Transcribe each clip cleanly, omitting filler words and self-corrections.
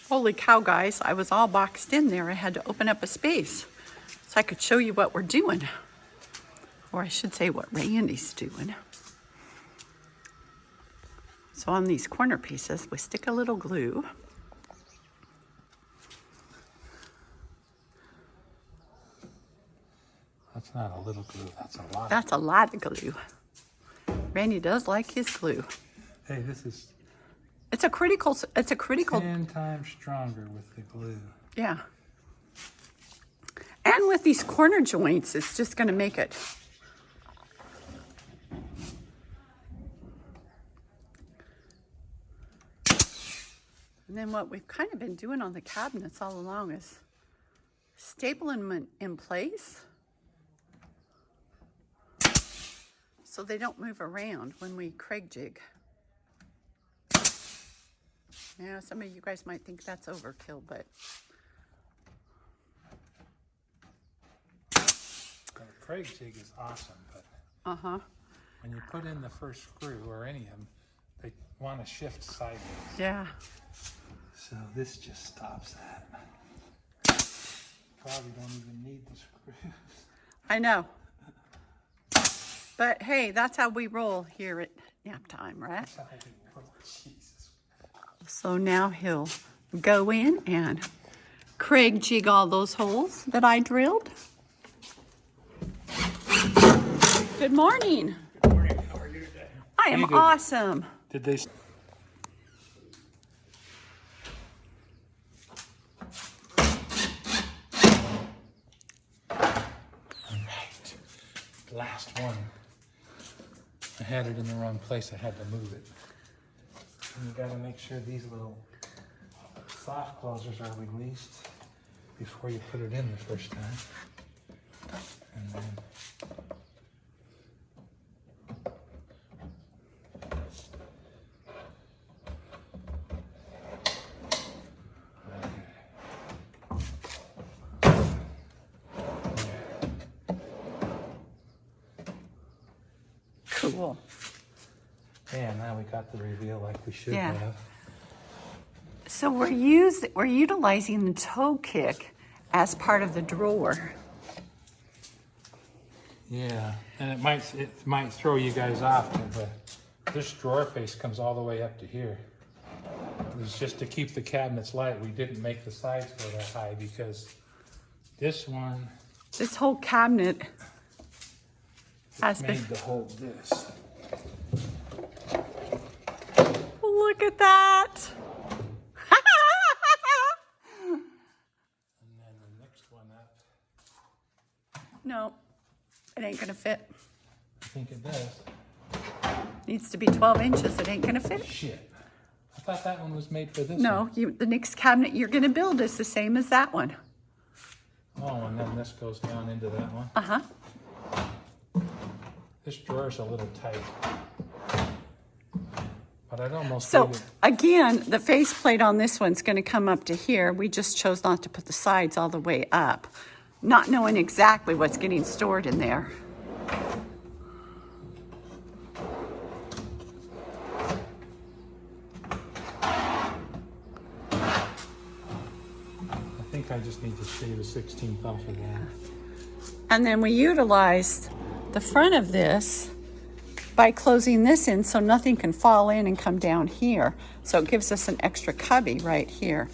Holy cow, guys, I was all boxed in there. I had to open up a space so I could show you what we're doing. Or I should say what Randy's doing. So on these corner pieces, we stick a little glue. That's not a little glue, that's a lot. That's a lot of glue. Randy does like his glue. Hey, this is It's a critical 10 times stronger with the glue. Yeah. And with these corner joints, it's just going to make it. And then what we've kind of been doing on the cabinets all along is stapling them in place so they don't move around when we Craig jig. Yeah, some of you guys might think that's overkill, but The Craig jig is awesome, but when you put in the first screw, or any of them, they want to shift sideways. yeah. So this just stops that. Probably don't even need the screws. I know. But hey, that's how we roll here at nap time, right? That's how I do it. Jesus. So now he'll go in and Craig jig all those holes that I drilled. Good morning. Good morning. How are you today? I am awesome. Did they? Last one. I had it in the wrong place. I had to move it. And you got to make sure these little soft closers are released before you put it in the first time. And then Cool. yeah, now we got the reveal like we should Yeah. have. So we're utilizing the toe kick as part of the drawer. Yeah, and it might throw you guys off, but this drawer face comes all the way up to here. It was just to keep the cabinets light. We didn't make the sides go that high because this one This whole cabinet has been. made to hold this. Look at that. And then the next one up, No, it ain't gonna fit. I think it does. Needs to be 12 inches. It ain't gonna fit. Shit. I thought that one was made for this No, one. the next cabinet you're gonna build is the same as that one. Oh, and then this goes down into that one. Uh-huh. This drawer's a little tight. But I'd almost So leave it. again, the faceplate on this one's gonna come up to here. We just chose not to put the sides all the way up, not knowing exactly what's getting stored in there. I think I just need to shave a 16th off of that. And then we utilized the front of this by closing this in so nothing can fall in and come down here. So it gives us an extra cubby right here.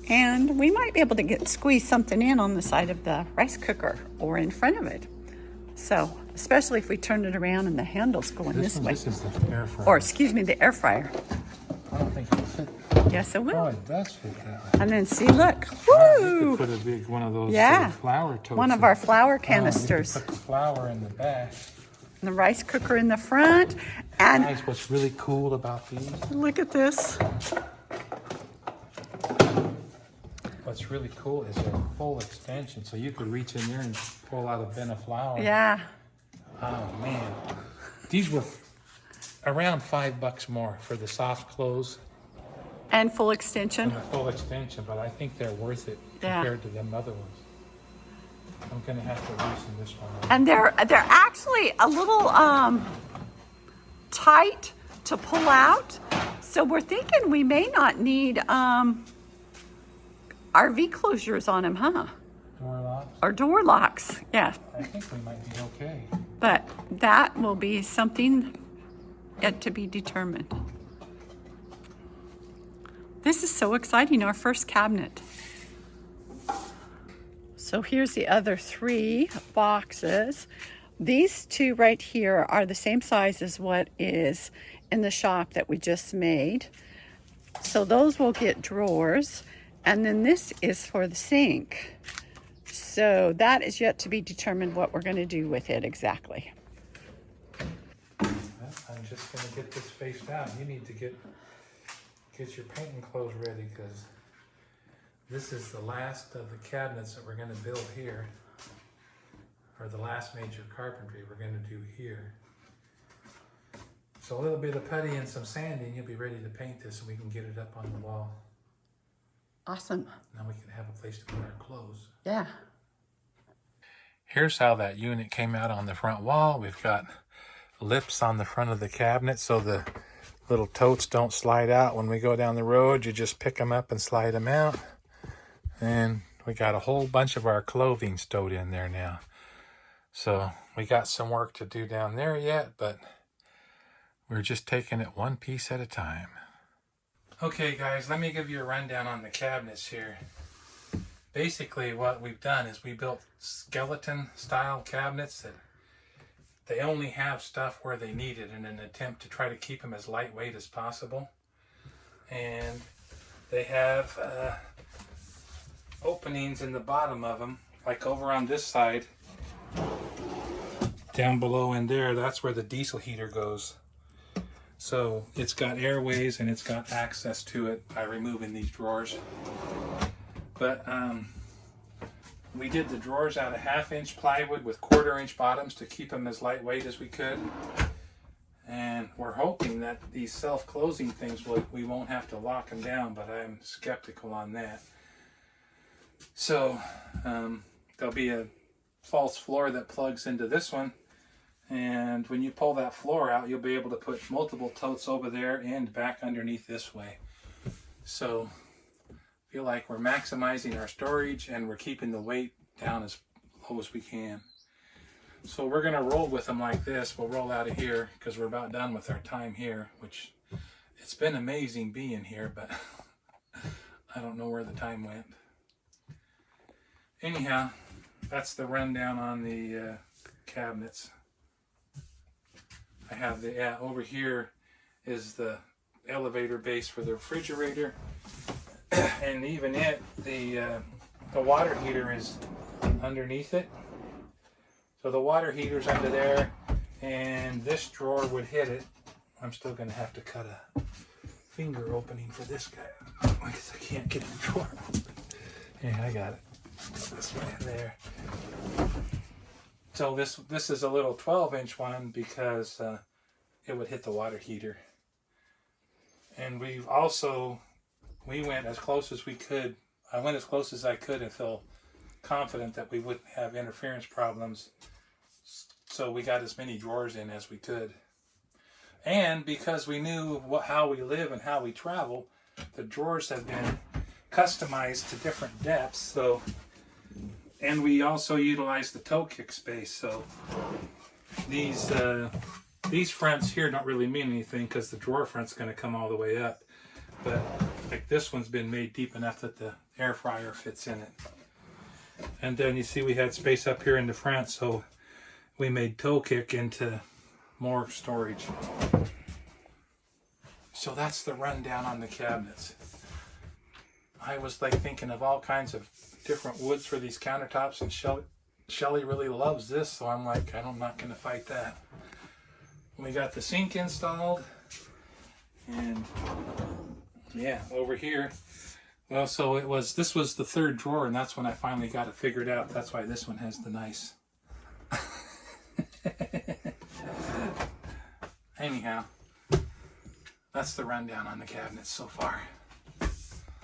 And we might be able to squeeze something in on the side of the rice cooker or in front of it. So, especially if we turn it around and the handle's going this way. This is the air fryer. Or excuse me, the air fryer. I don't think it'll fit. Yes, it Oh, will. it does fit that way. And then see, look. Wow, you Woo! could put a big one of those Yeah. flour toasters. One of our flour Oh, you could canisters. put the flour in the back. The rice cooker in the front. And Guys, what's really cool about these? look at this. What's really cool is they're full extension, so you could reach in there and pull out a bin of flour. Yeah. Oh man, these were around $5 more for the soft close And full extension. and the full extension, but I think they're worth it Yeah. compared to them other ones. I'm gonna have to loosen this one up. And they're actually a little tight to pull out. So we're thinking we may not need RV closures on them, huh? Door locks. Or door locks, yeah. I think we might be okay. But that will be something yet to be determined. This is so exciting, our first cabinet. So here's the other 3 boxes. These 2 right here are the same size as what is in the shop that we just made. So those will get drawers. And then this is for the sink. So that is yet to be determined what we're going to do with it exactly. I'm just going to get this faced out. You need to get your painting clothes ready, because this is the last of the cabinets that we're going to build here, or the last major carpentry we're going to do here. So a little bit of putty and some sanding, you'll be ready to paint this, and we can get it up on the wall. Awesome. Now we can have a place to put our clothes. Yeah. Here's how that unit came out on the front wall. We've got lips on the front of the cabinet so the little totes don't slide out when we go down the road. You just pick them up and slide them out. And we got a whole bunch of our clothing stowed in there now. So we got some work to do down there yet, but we're just taking it one piece at a time. Okay guys, let me give you a rundown on the cabinets here. Basically what we've done is we built skeleton style cabinets that they only have stuff where they need it in an attempt to try to keep them as lightweight as possible. And they have openings in the bottom of them, like over on this side, down below in there, that's where the diesel heater goes. So it's got airways and it's got access to it by removing these drawers. But we did the drawers out of 1/2-inch plywood with 1/4-inch bottoms to keep them as lightweight as we could. And we're hoping that these self-closing things, we won't have to lock them down, but I'm skeptical on that. So there'll be a false floor that plugs into this one. And when you pull that floor out, you'll be able to put multiple totes over there and back underneath this way. So I feel like we're maximizing our storage and we're keeping the weight down as low as we can. So we're going to roll with them like this. We'll roll out of here because we're about done with our time here, which it's been amazing being here, but I don't know where the time went. Anyhow, that's the rundown on the cabinets. I have the, over here is the elevator base for the refrigerator. And even it, the water heater is underneath it. So the water heater's under there, and this drawer would hit it. I'm still going to have to cut a finger opening for this guy because I can't get the drawer. Yeah, I got it. This way there. So this is a little 12-inch one because it would hit the water heater. And we went as close as we could. I went as close as I could and feel confident that we wouldn't have interference problems. So we got as many drawers in as we could. And because we knew how we live and how we travel, the drawers have been customized to different depths. So, and we also utilize the toe kick space. So these fronts here don't really mean anything because the drawer front's going to come all the way up. But like this one's been made deep enough that the air fryer fits in it. And then you see we had space up here in the front, so we made toe kick into more storage. So that's the rundown on the cabinets. I was like thinking of all kinds of different woods for these countertops, and Shelly really loves this, so I'm like, I'm not going to fight that. We got the sink installed, and yeah, over here. Well, so this was the third drawer, and that's when I finally got it figured out. That's why this one has the nice. Anyhow, that's the rundown on the cabinets so far.